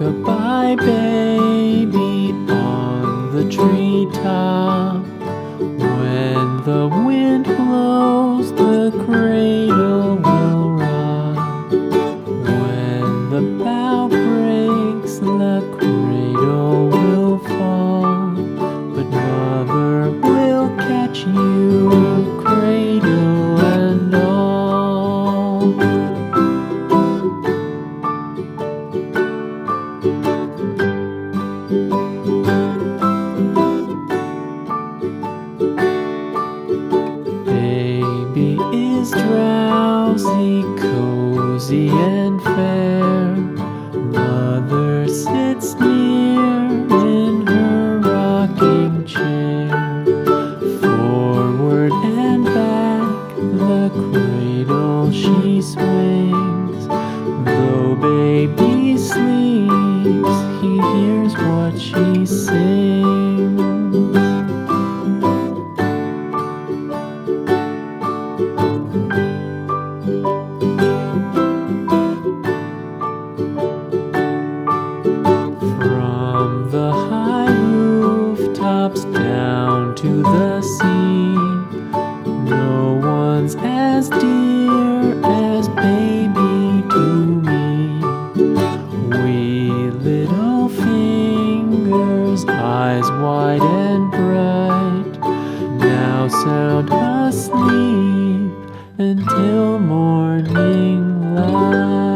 Rock-a-bye baby on the treetop. When the wind blows, the cradle will rock. When the bough breaks, the cradle will fall. But mother will catch you, cradle and all. Baby is drowsy, cozy and fair. Mother sits near in her rocking chair. Forward and back the cradle she swings. Though baby sleeps, he hears what she sings. From the high rooftops down to the sea, no one's as dear as baby to me. Wee little fingers, eyes wide and bright, now sound asleep until morning light.